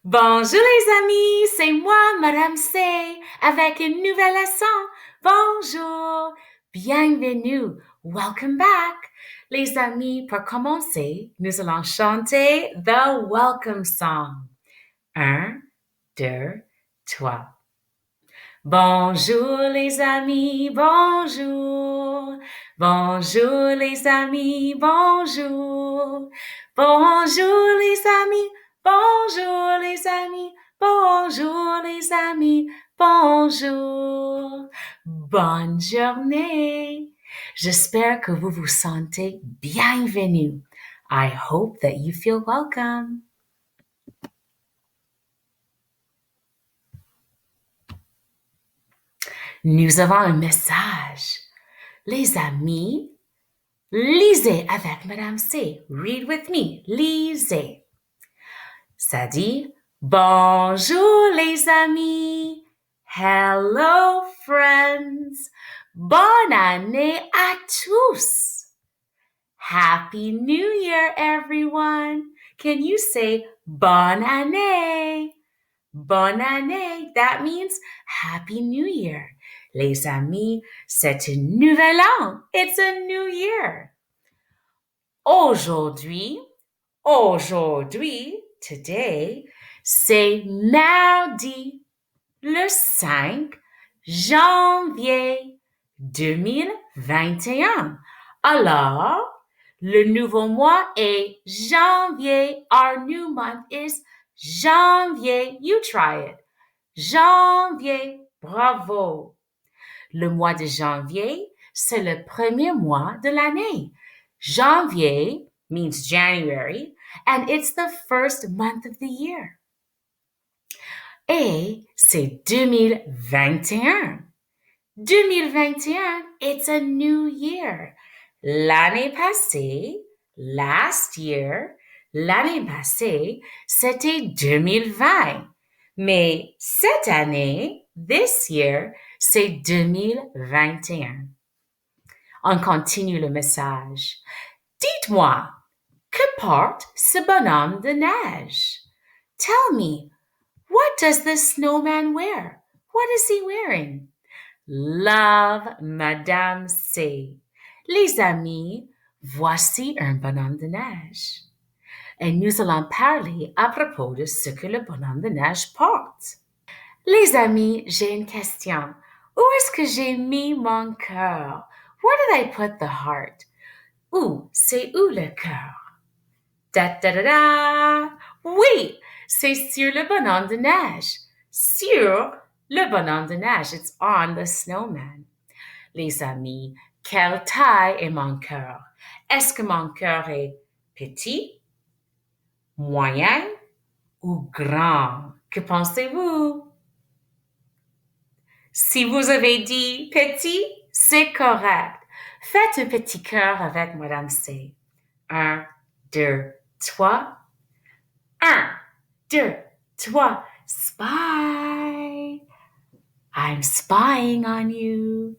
Bonjour les amis, c'est moi, Madame C, avec une nouvelle leçon. Bonjour, bienvenue, welcome back. Les amis, pour commencer, nous allons chanter the welcome song. 1, 2, 3. Bonjour les amis, bonjour. Bonjour les amis, bonjour. Bonjour les amis, bonjour les amis, bonjour les amis, bonjour. Bonne journée. J'espère que vous vous sentez bienvenue. I hope that you feel welcome. Nous avons un message. Les amis, lisez avec Madame C. Read with me. Lisez. Ça dit, bonjour les amis. Hello friends. Bonne année à tous. Happy New Year, everyone. Can you say bonne année? Bonne année. That means Happy New Year. Les amis, c'est un nouvel an. It's a new year. Aujourd'hui, today, c'est mardi, le 5 janvier 2021. Alors, le nouveau mois est janvier. Our new month is janvier. You try it. Janvier. Bravo. Le mois de janvier, c'est le premier mois de l'année. Janvier means January, and it's the first month of the year. Et c'est 2021. 2021, it's a new year. L'année passée, last year, l'année passée, c'était 2020. Mais cette année, this year, c'est 2021. On continue le message. Dites-moi, que porte ce bonhomme de neige? Tell me, what does the snowman wear? What is he wearing? Love, Madame C. Les amis, voici un bonhomme de neige. Et nous allons parler à propos de ce que le bonhomme de neige porte. Les amis, j'ai une question. Où est-ce que j'ai mis mon cœur? Where did I put the heart? C'est où le cœur? Da da da da! Oui, c'est sur le bonhomme de neige. Sur le bonhomme de neige. It's on the snowman. Les amis, quelle taille est mon cœur? Est-ce que mon cœur est petit, moyen ou grand? Que pensez-vous? Si vous avez dit petit, c'est correct. Faites un petit cœur avec Madame C. 1, 2, 3. 1, 2, 3. Spy. I'm spying on you.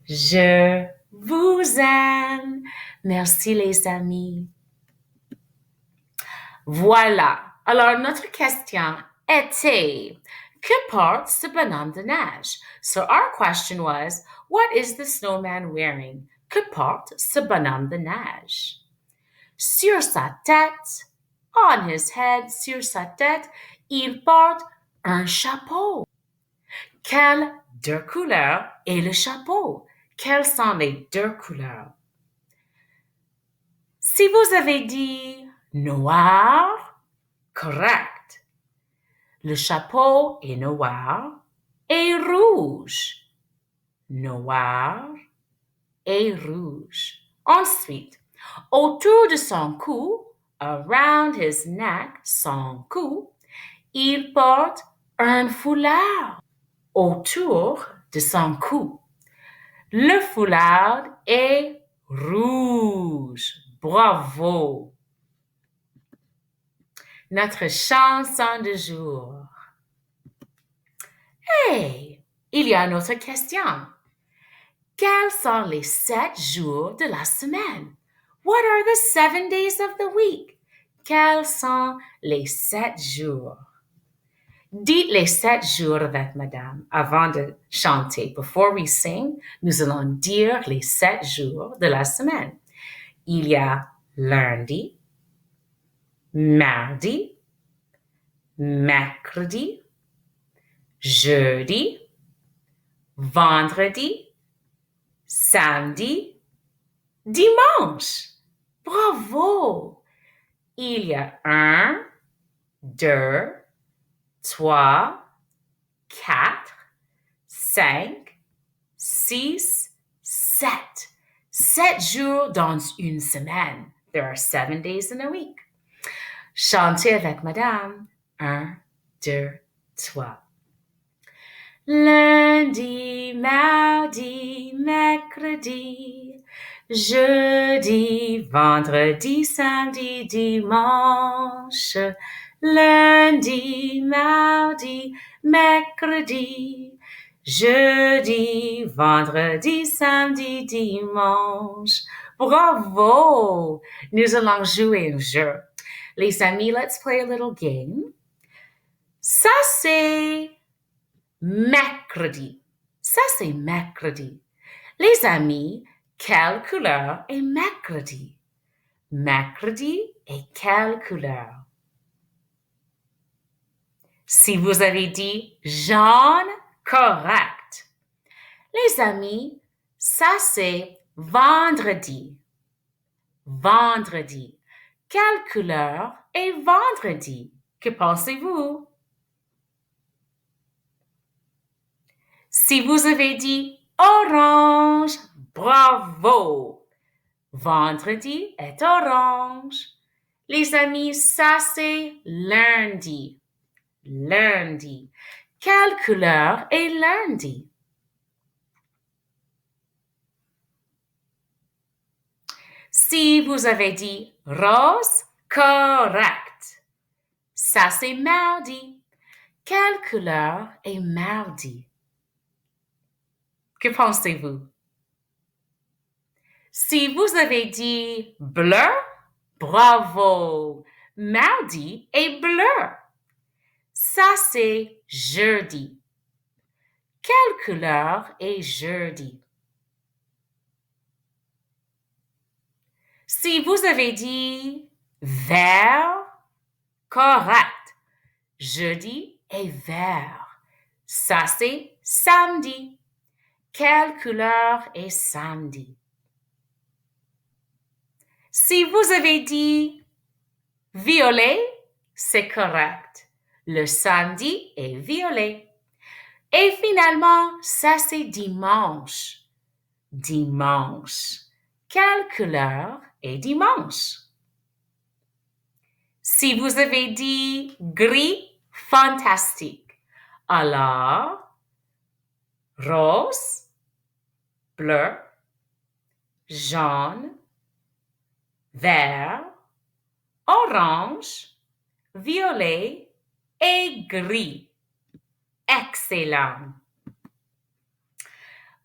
Je vous aime. Merci les amis. Voilà. Alors, notre question était, que porte ce bonhomme de neige? So our question was, what is the snowman wearing? Que porte ce bonhomme de neige? Sur sa tête, on his head, sur sa tête, il porte un chapeau. Quelle deux couleurs est le chapeau? Quelles sont les deux couleurs? Si vous avez dit noir, correct. Le chapeau est noir et rouge. Noir et rouge. Ensuite, autour de son cou, around his neck, son cou, il porte un foulard autour de son cou. Le foulard est rouge. Bravo! Notre chanson de jour. Hey, il y a une autre question. Quels sont les 7 jours de la semaine? What are the 7 days of the week? Quels sont les 7 jours? Dites les 7 jours avec madame avant de chanter. Before we sing, nous allons dire les 7 jours de la semaine. Il y a lundi, mardi, mercredi, jeudi, vendredi, samedi, dimanche. Bravo! Il y a 1, 2, 3, 4, 5, 6, 7. 7 jours dans une semaine. There are 7 days in a week. Chantez avec madame. 1, 2, 3. Lundi, mardi, mercredi, jeudi, vendredi, samedi, dimanche. Lundi, mardi, mercredi, jeudi, vendredi, samedi, dimanche. Bravo! Nous allons jouer un jeu. Les amis, let's play a little game. Ça, c'est mercredi. Ça, c'est mercredi. Les amis, quelle couleur est mercredi? Mercredi est quelle couleur? Si vous avez dit jaune, correct. Les amis, ça, c'est vendredi. Vendredi. Quelle couleur est vendredi? Que pensez-vous? Si vous avez dit orange, bravo! Vendredi est orange. Les amis, ça c'est lundi. Lundi. Quelle couleur est lundi? Si vous avez dit rose, correct. Ça c'est mardi. Quelle couleur est mardi? Que pensez-vous? Si vous avez dit bleu, bravo! Mardi est bleu. Ça, c'est jeudi. Quelle couleur est jeudi? Si vous avez dit vert, correct. Jeudi est vert. Ça, c'est samedi. Quelle couleur est samedi? Si vous avez dit violet, c'est correct. Le samedi est violet. Et finalement, ça c'est dimanche. Dimanche. Quelle couleur est dimanche? Si vous avez dit gris, fantastique. Alors, rose, bleu, jaune, vert, orange, violet et gris. Excellent.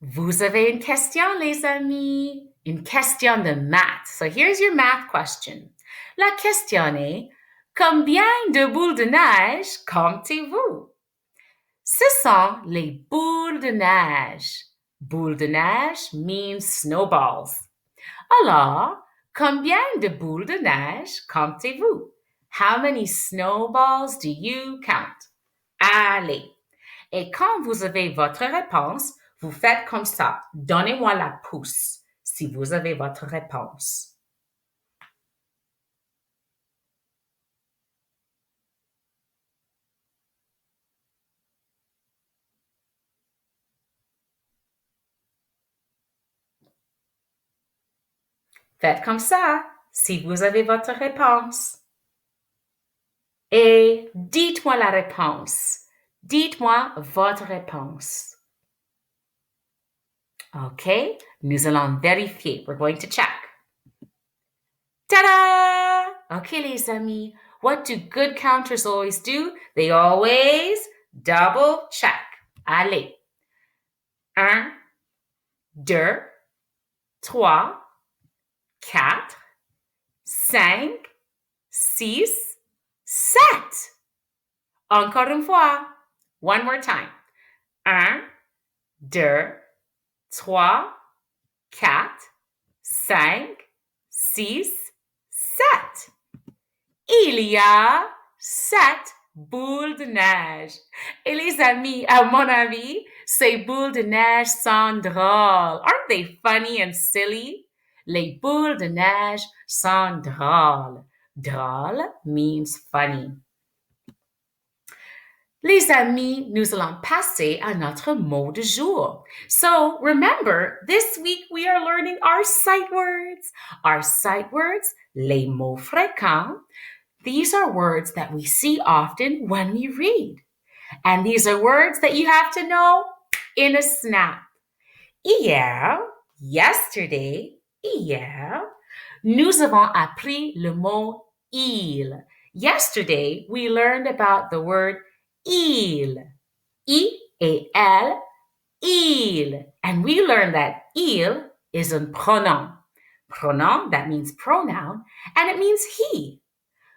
Vous avez une question, les amis? Une question de maths. So here's your math question. La question est, combien de boules de neige comptez-vous? Ce sont les boules de neige. Boules de neige means snowballs. Alors, combien de boules de neige comptez-vous? How many snowballs do you count? Allez. Et quand vous avez votre réponse, vous faites comme ça. Donnez-moi la pouce si vous avez votre réponse. Faites comme ça si vous avez votre réponse. Et dites-moi la réponse. Dites-moi votre réponse. OK, nous allons vérifier. We're going to check. Ta-da! OK, les amis, what do good counters always do? They always double check. Allez. 1, 2, 3, 4, 5, 6, 7. Encore une fois. One more time. 1, 2, 3, 4, 5, 6, 7. Il y a 7 boules de neige. Et les amis, à mon avis, ces boules de neige sont drôles. Aren't they funny and silly? Les boules de neige sont drôles. Drôle means funny. Les amis, nous allons passer à notre mot du jour. So remember, this week we are learning our sight words. Our sight words, les mots fréquents. These are words that we see often when we read. And these are words that you have to know in a snap. Hier, yesterday, hier, nous avons appris le mot il. Yesterday, we learned about the word il. I-E-L, il. And we learned that il is a pronom. Pronom, that means pronoun, and it means he.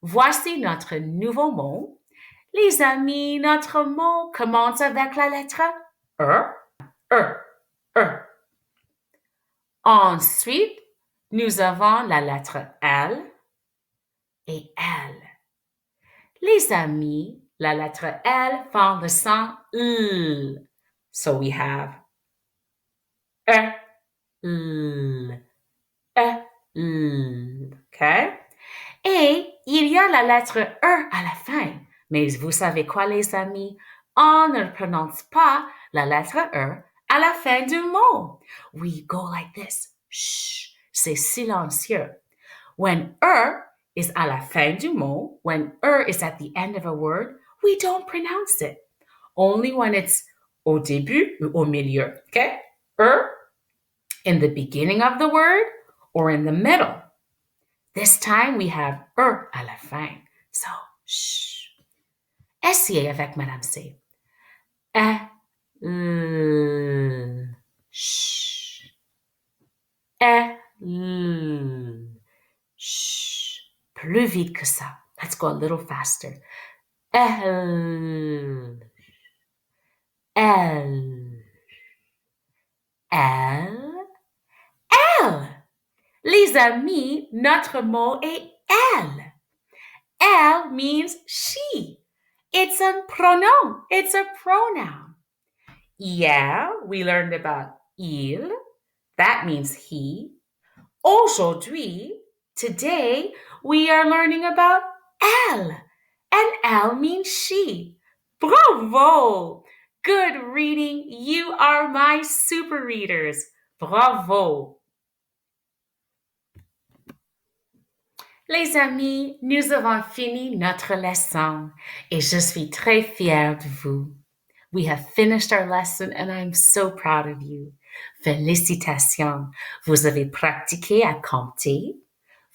Voici notre nouveau mot. Les amis, notre mot commence avec la lettre E. E. E. Ensuite, nous avons la lettre L et L. Les amis, la lettre L font le son L. So we have E, L, E, L. Okay? Et il y a la lettre E à la fin. Mais vous savez quoi, les amis? On ne prononce pas la lettre E à la fin du mot. We go like this. Shh, c'est silencieux. When is à la fin du mot, when is at the end of a word, we don't pronounce it. Only when it's au début ou au milieu. Okay? In the beginning of the word or in the middle. This time we have à la fin. So, shh. Essayez avec Madame C. Shh. Shh. Plus vite que ça. Let's go a little faster. L. L. L. L. Les amis, notre mot est elle. Elle means she. It's a pronoun. It's a pronoun. Hier, we learned about il. That means he. Aujourd'hui, today, we are learning about elle. And elle means she. Bravo! Good reading. You are my super readers. Bravo! Les amis, nous avons fini notre leçon et je suis très fière de vous. We have finished our lesson and I'm so proud of you. Félicitations. Vous avez pratiqué à compter,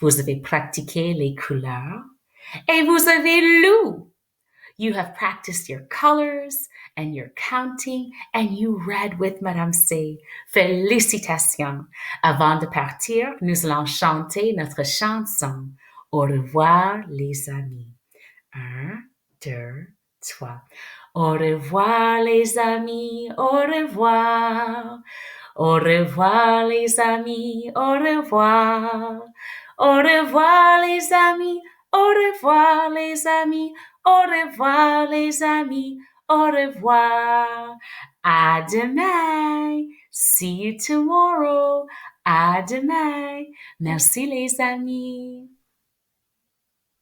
vous avez pratiqué les couleurs et vous avez lu. You have practiced your colors and your counting and you read with Madame C. Félicitations. Avant de partir, nous allons chanter notre chanson. Au revoir, les amis. 1, 2, 3. Au revoir, les amis. Au revoir. Au revoir, les amis. Au revoir. Au revoir, les amis. Au revoir, les amis. Au revoir, les amis. Au revoir. À demain. See you tomorrow. À demain. Merci, les amis.